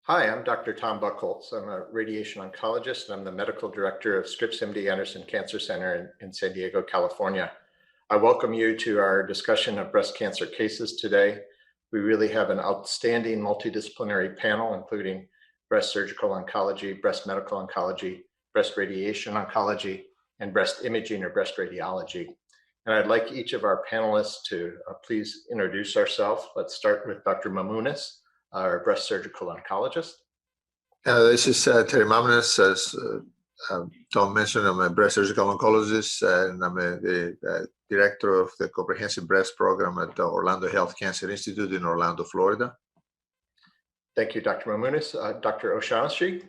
Hi, I'm Dr. Tom Buchholz. I'm a radiation oncologist, and I'm the medical director of Scripps MD Anderson Cancer Center in San Diego, California. I welcome you to our discussion of breast cancer cases today. We really have an outstanding multidisciplinary panel, including breast surgical oncology, breast medical oncology, breast radiation oncology, and breast imaging or breast radiology. And I'd like each of our panelists to please introduce ourselves. Let's start with Dr. Mamounis, our breast surgical oncologist. This is Terry Mamounis. As Tom mentioned, I'm a breast surgical oncologist, and I'm the director of the Comprehensive Breast Program at the Orlando Health Cancer Institute in Orlando, Florida. Thank you, Dr. Mamounis. Dr. O'Shaughnessy.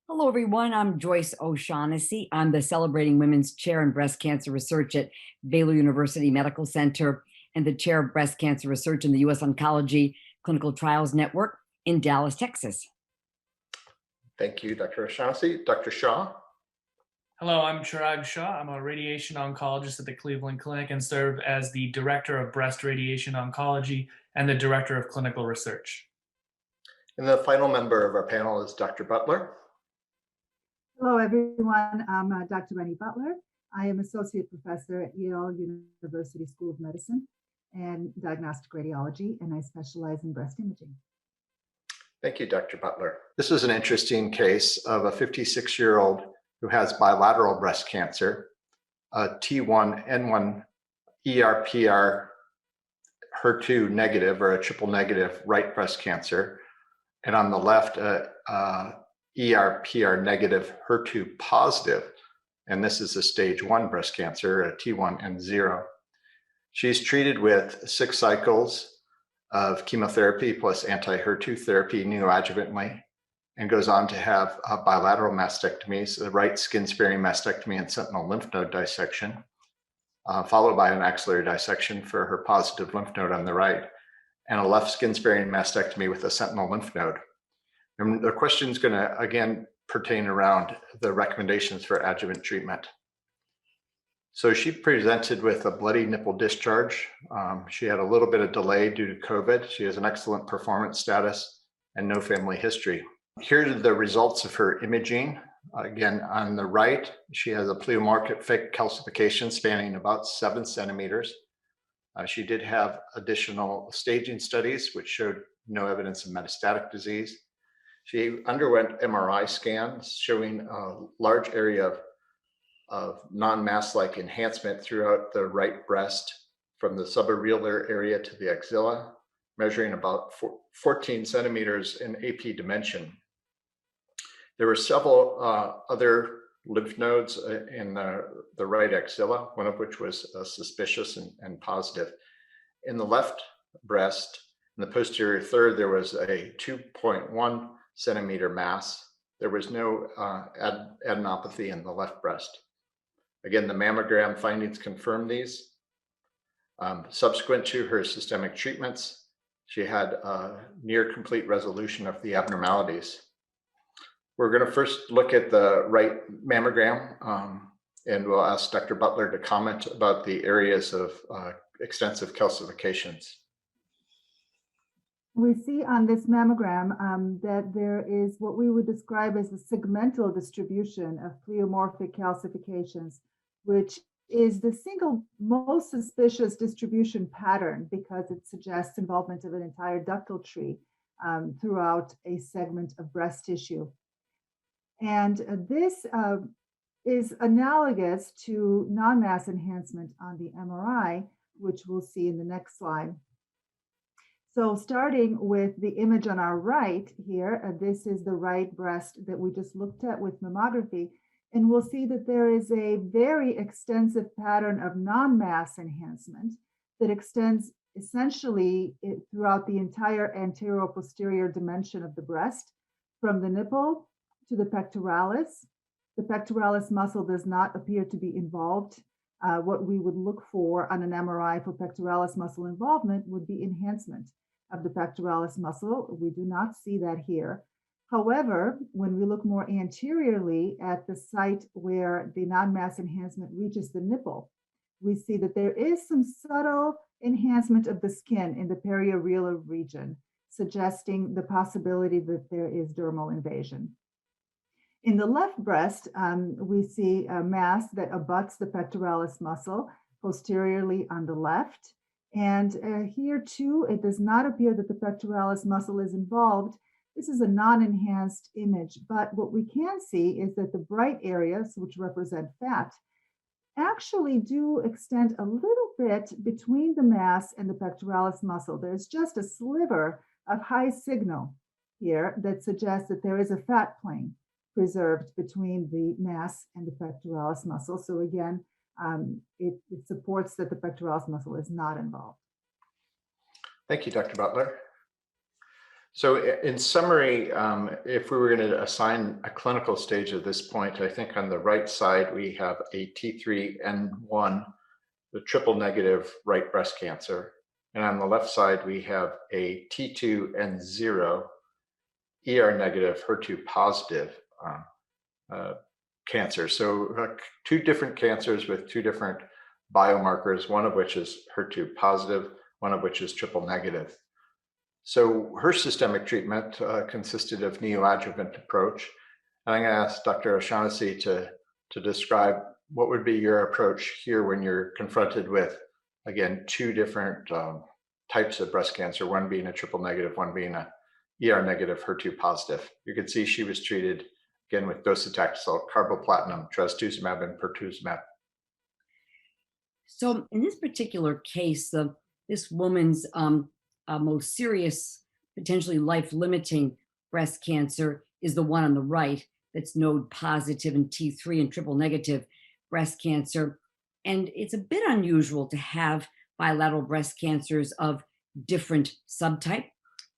Hello, everyone. I'm Joyce O'Shaughnessy. I'm the Celebrating Women's Chair in Breast Cancer Research at Baylor University Medical Center and the Chair of Breast Cancer Research in the U.S. Oncology Clinical Trials Network in Dallas, Texas. Thank you, Dr. O'Shaughnessy. Dr. Shaw. Hello, I'm Chirag Shah. I'm a radiation oncologist at the Cleveland Clinic and serve as the Director of Breast Radiation Oncology and the Director of Clinical Research. And the final member of our panel is Dr. Butler. Hello, everyone. I'm Dr. Rennie Butler. I am Associate Professor at Yale University School of Medicine and Diagnostic Radiology, and I specialize in breast imaging. Thank you, Dr. Butler. This is an interesting case of a 56-year-old who has bilateral breast cancer, a T1N1 ER/PR HER2 negative or a triple negative right breast cancer, and on the left, ER/PR negative HER2 positive, and this is a stage 1 breast cancer, a T1N0. She's treated with 6 cycles of chemotherapy plus anti-HER2 therapy neoadjuvantly, and goes on to have bilateral mastectomies, the right skin-sparing mastectomy and sentinel lymph node dissection, followed by an axillary dissection for her positive lymph node on the right, and a left skin-sparing mastectomy with a sentinel lymph node. And the question is going to, again, pertain around the recommendations for adjuvant treatment. So she presented with a bloody nipple discharge. She had a little bit of delay due to COVID. She has an excellent performance status and no family history. Here are the results of her imaging. Again, on the right, she has a pleomorphic calcification spanning about 7 centimeters. She did have additional staging studies, which showed no evidence of metastatic disease. She underwent MRI scans showing a large area of non-mass-like enhancement throughout the right breast from the subareolar area to the axilla, measuring about 14 centimeters in AP dimension. There were several other lymph nodes in the right axilla, one of which was suspicious and positive. In the left breast, in the posterior third, there was a 2.1 centimeter mass. There was no adenopathy in the left breast. Again, the mammogram findings confirm these. Subsequent to her systemic treatments, she had near complete resolution of the abnormalities. We're going to first look at the right mammogram, and we'll ask Dr. Butler to comment about the areas of extensive calcifications. We see on this mammogram that there is what we would describe as a segmental distribution of pleomorphic calcifications, which is the single most suspicious distribution pattern because it suggests involvement of an entire ductal tree throughout a segment of breast tissue. And this is analogous to non-mass enhancement on the MRI, which we'll see in the next slide. So starting with the image on our right here, this is the right breast that we just looked at with mammography, and we'll see that there is a very extensive pattern of non-mass enhancement that extends essentially throughout the entire anterior-posterior dimension of the breast, from the nipple to the pectoralis. The pectoralis muscle does not appear to be involved. What we would look for on an MRI for pectoralis muscle involvement would be enhancement of the pectoralis muscle. We do not see that here. However, when we look more anteriorly at the site where the non-mass enhancement reaches the nipple, we see that there is some subtle enhancement of the skin in the periareolar region. suggesting the possibility that there is dermal invasion. In the left breast, we see a mass that abuts the pectoralis muscle posteriorly on the left. And here too, it does not appear that the pectoralis muscle is involved. This is a non-enhanced image, but what we can see is that the bright areas, which represent fat, actually do extend a little bit between the mass and the pectoralis muscle. There's just a sliver of high signal here that suggests that there is a fat plane preserved between the mass and the pectoralis muscle. So again, it supports that the pectoralis muscle is not involved. Thank you, Dr. Butler. So in summary, if we were going to assign a clinical stage at this point, I think on the right side, we have a T3N1, the triple negative right breast cancer. And on the left side, we have a T2N0, ER negative, HER2 positive cancer. So two different cancers with two different biomarkers, one of which is HER2 positive, one of which is triple negative. So her systemic treatment consisted of neoadjuvant approach. And I'm going to ask Dr. O'Shaughnessy to describe what would be your approach here when you're confronted with, again, two different types of breast cancer, one being a triple negative, one being a ER negative, HER2 positive. You can see she was treated, again, with docetaxel, carboplatin, trastuzumab, and pertuzumab. So in this particular case, this woman's most serious, potentially life-limiting breast cancer is the one on the right that's node positive and T3 and triple negative breast cancer. And it's a bit unusual to have bilateral breast cancers of different subtype.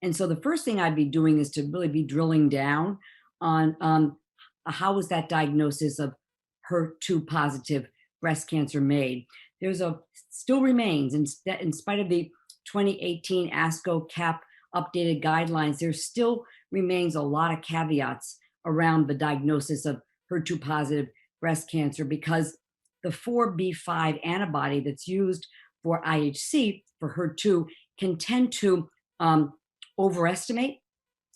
And so the first thing I'd be doing is to really be drilling down on how was that diagnosis of HER2 positive breast cancer made. Still remains, in spite of the 2018 ASCO CAP updated guidelines, there still remains a lot of caveats around the diagnosis of HER2 positive breast cancer, because the 4B5 antibody that's used for IHC for HER2 can tend to overestimate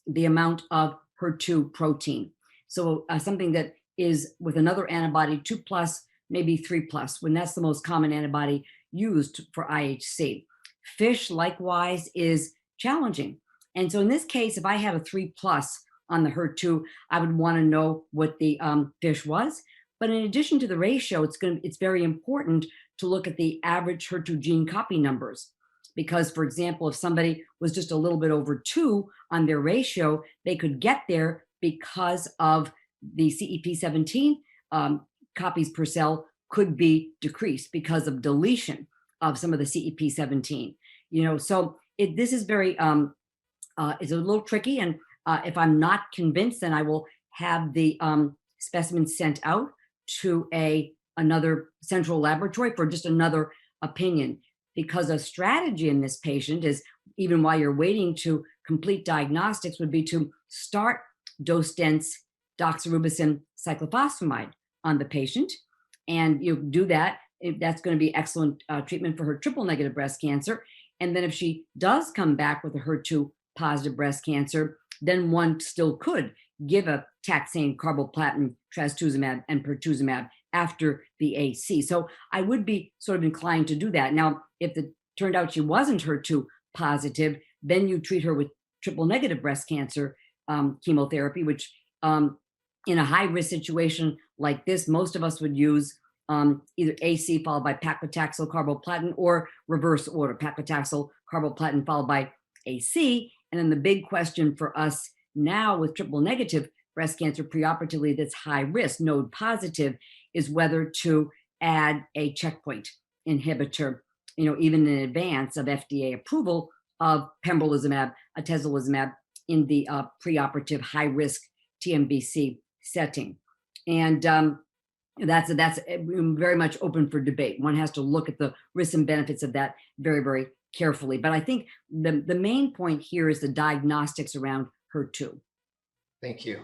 the amount of HER2 protein. So something that is with another antibody 2+, maybe 3+, when that's the most common antibody used for IHC. FISH likewise is challenging. And so in this case, if I have a 3+ on the HER2, I would want to know what the FISH was. But in addition to the ratio, it's very important to look at the average HER2 gene copy numbers. Because, for example, if somebody was just a little bit over 2 on their ratio, they could get there because of the CEP17 copies per cell could be decreased because of deletion of some of the CEP17. So this is very, it's a little tricky. And if I'm not convinced, then I will have the specimen sent out to another central laboratory for just another opinion. Because a strategy in this patient is, even while you're waiting to complete diagnostics, would be to start dose-dense doxorubicin cyclophosphamide on the patient. And you do that, that's going to be excellent treatment for her triple negative breast cancer. And then if she does come back with a HER2 positive breast cancer, then one still could give a taxane, carboplatin, trastuzumab, and pertuzumab after the AC. So I would be sort of inclined to do that. Now, if it turned out she wasn't HER2 positive, then you treat her with triple negative breast cancer chemotherapy, which in a high risk situation like this, most of us would use either AC followed by paclitaxel, carboplatin, or reverse order, paclitaxel, carboplatin followed by AC. And then the big question for us now with triple negative breast cancer preoperatively that's high risk, node positive, is whether to add a checkpoint inhibitor, even in advance of FDA approval of pembrolizumab, atezolizumab in the preoperative high risk TNBC setting. And that's very much open for debate. One has to look at the risks and benefits of that very, very carefully. But I think the main point here is the diagnostics around HER2. Thank you.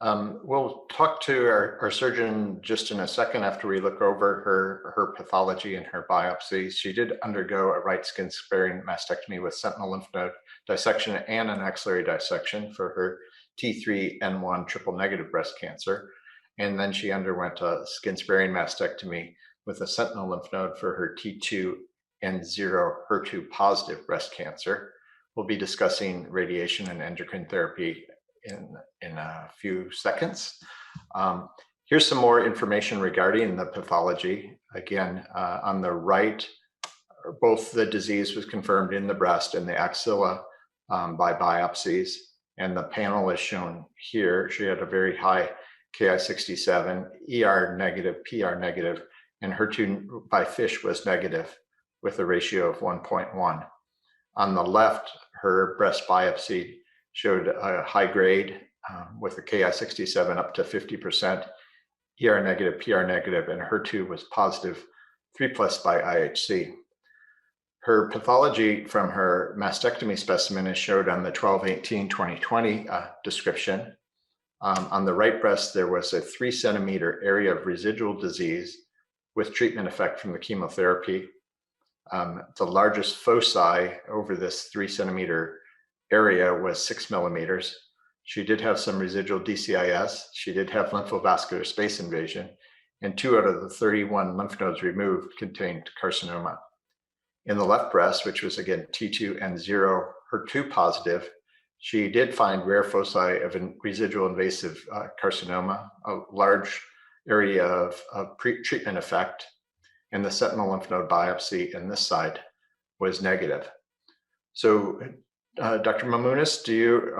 We'll talk to our surgeon just in a second after we look over her pathology and her biopsies. She did undergo a right skin sparing mastectomy with sentinel lymph node dissection and an axillary dissection for her T3N1 triple negative breast cancer. And then she underwent a skin sparing mastectomy with a sentinel lymph node for her T2N0 HER2 positive breast cancer. We'll be discussing radiation and endocrine therapy in a few seconds. Here's some more information regarding the pathology. Again, on the right, both the disease was confirmed in the breast and the axilla by biopsies, and the panel is shown here. She had a very high Ki67, ER negative, PR negative, and HER2 by FISH was negative with a ratio of 1.1. On the left, her breast biopsy showed a high grade with a Ki67 up to 50%, ER negative, PR negative, and HER2 was positive 3+ by IHC. Her pathology from her mastectomy specimen is showed on the 12/18/2020 description. On the right breast, there was a 3 centimeter area of residual disease with treatment effect from the chemotherapy. The largest foci over this 3 centimeter area was 6 millimeters. She did have some residual DCIS. She did have lymphovascular space invasion, and 2 out of the 31 lymph nodes removed contained carcinoma. In the left breast, which was again T2N0 HER2 positive, she did find rare foci of residual invasive carcinoma, a large area of pre-treatment effect, and the sentinel lymph node biopsy in this side was negative. So, Dr. Mamounis, do you,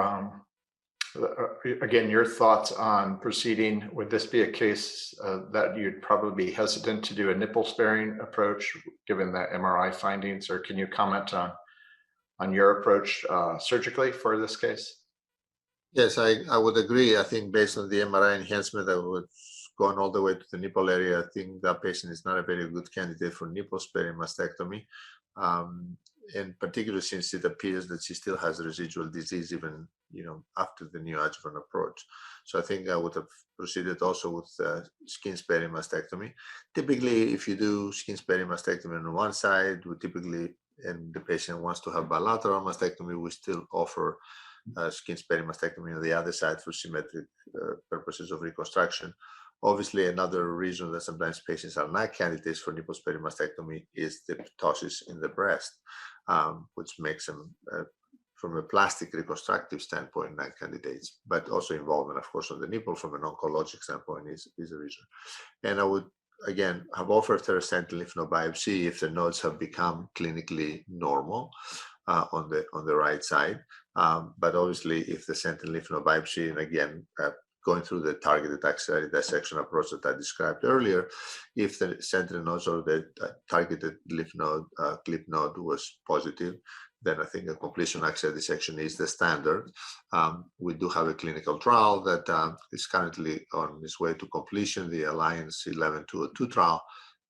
again, your thoughts on proceeding? Would this be a case that you'd probably be hesitant to do a nipple sparing approach given the MRI findings, or can you comment on your approach surgically for this case? Yes, I would agree. I think based on the MRI enhancement that was going all the way to the nipple area, I think that patient is not a very good candidate for nipple sparing mastectomy. And particularly since it appears that she still has residual disease even, after the neoadjuvant approach. So I think I would have proceeded also with skin sparing mastectomy. Typically, if you do skin sparing mastectomy on one side, and the patient wants to have bilateral mastectomy, we still offer skin sparing mastectomy on the other side for symmetric purposes of reconstruction. Obviously, another reason that sometimes patients are not candidates for nipple sparing mastectomy is the ptosis in the breast, which makes them, from a plastic reconstructive standpoint, not candidates, but also involvement, of course, on the nipple from an oncologic standpoint is a reason. And I would, again, have offered her a sentinel lymph node biopsy if the nodes have become clinically normal on the right side. But obviously, if the sentinel lymph node biopsy, and again, going through the targeted axillary dissection approach that I described earlier, if the sentinel nodes or the targeted lymph node, clip node was positive, then I think a completion axillary dissection is the standard. We do have a clinical trial that is currently on its way to completion, the Alliance 11-202 trial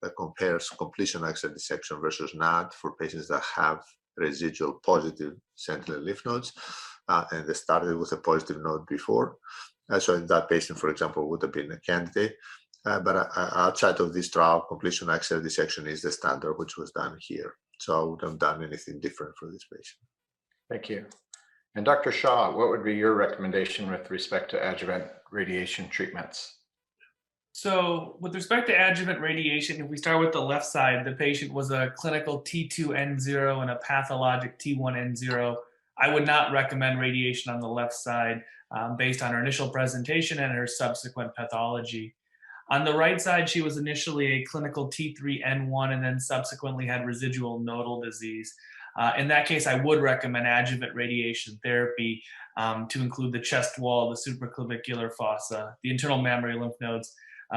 that compares completion axillary dissection versus not for patients that have residual positive sentinel lymph nodes, and they started with a positive node before. So in that patient, for example, would have been a candidate. But outside of this trial, completion axillary dissection is the standard, which was done here. So I wouldn't have done anything different for this patient. Thank you. And Dr. Shah, what would be your recommendation with respect to adjuvant radiation treatments? So with respect to adjuvant radiation, if we start with the left side, the patient was a clinical T2N0 and a pathologic T1N0. I would not recommend radiation on the left side based on her initial presentation and her subsequent pathology. On the right side, she was initially a clinical T3N1 and then subsequently had residual nodal disease. In that case, I would recommend adjuvant radiation therapy to include the chest wall, the supraclavicular fossa, the internal mammary lymph nodes,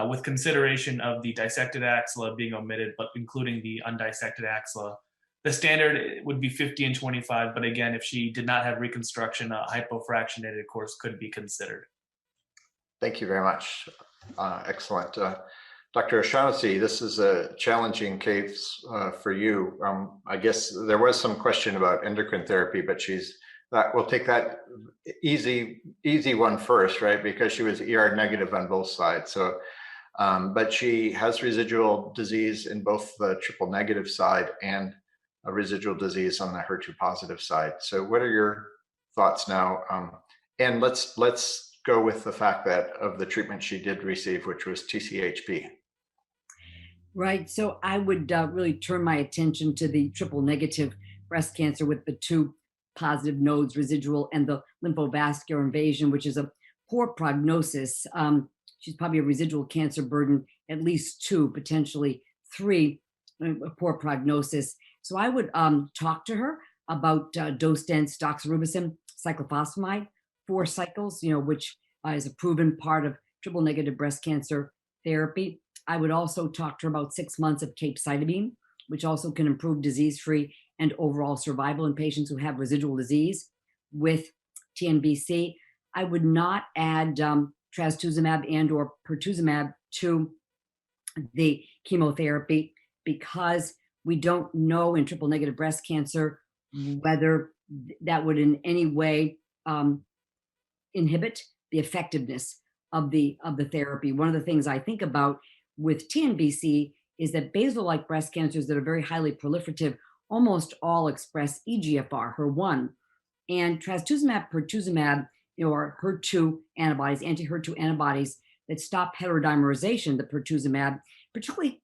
with consideration of the dissected axilla being omitted, but including the undissected axilla. The standard would be 50 and 25, but again, if she did not have reconstruction, a hypofractionated course could be considered. Thank you very much. Excellent. Dr. O'Shaughnessy, this is a challenging case for you. I guess there was some question about endocrine therapy, but we'll take that easy one first, right? Because she was ER negative on both sides. So, but she has residual disease in both the triple negative side and a residual disease on the HER2 positive side. So what are your thoughts now? And let's go with the fact that of the treatment she did receive, which was TCHP. Right. So I would really turn my attention to the triple negative breast cancer with the 2 positive nodes, residual and the lymphovascular invasion, which is a poor prognosis. She's probably a residual cancer burden, at least 2, potentially 3, a poor prognosis. So I would talk to her about dose-dense doxorubicin, cyclophosphamide, 4 cycles, which is a proven part of triple negative breast cancer therapy. I would also talk to her about 6 months of capecitabine, which also can improve disease-free and overall survival in patients who have residual disease with TNBC. I would not add trastuzumab and or pertuzumab to the chemotherapy because we don't know in triple negative breast cancer whether that would in any way inhibit the effectiveness of the therapy. One of the things I think about with TNBC is that basal-like breast cancers that are very highly proliferative almost all express EGFR, HER1, and trastuzumab, pertuzumab, are HER2 antibodies, anti-HER2 antibodies that stop heterodimerization, the pertuzumab,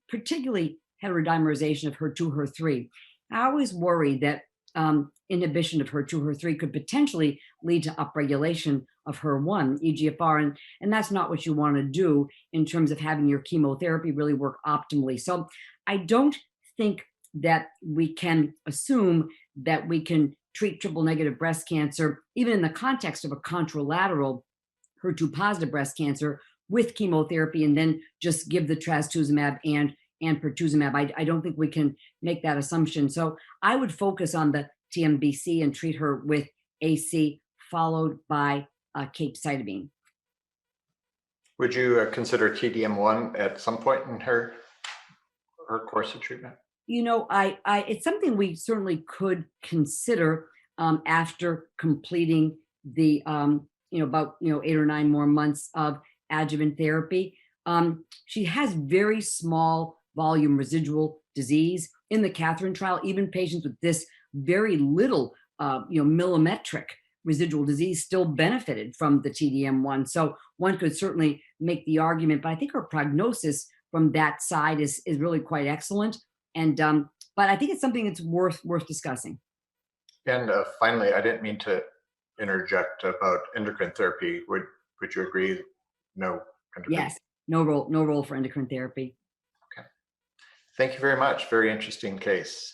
particularly heterodimerization of HER2, HER3. I always worry that inhibition of HER2, HER3 could potentially lead to upregulation of HER1, EGFR, and that's not what you want to do in terms of having your chemotherapy really work optimally. So I don't think that we can assume that we can treat triple negative breast cancer, even in the context of a contralateral HER2 positive breast cancer with chemotherapy and then just give the trastuzumab and pertuzumab. I don't think we can make that assumption. So I would focus on the TNBC and treat her with AC followed by capecitabine. Would you consider TDM1 at some point in her course of treatment? It's something we certainly could consider after completing the about 8 or 9 more months of adjuvant therapy. She has very small volume residual disease in the Catherine trial. Even patients with this very little millimetric residual disease still benefited from the TDM1. So one could certainly make the argument, but I think her prognosis from that side is really quite excellent. And but I think it's something that's worth discussing. And finally, I didn't mean to interject about endocrine therapy. Would you agree? No. Endocrine? Yes, no role for endocrine therapy. Okay. Thank you very much. Very interesting case.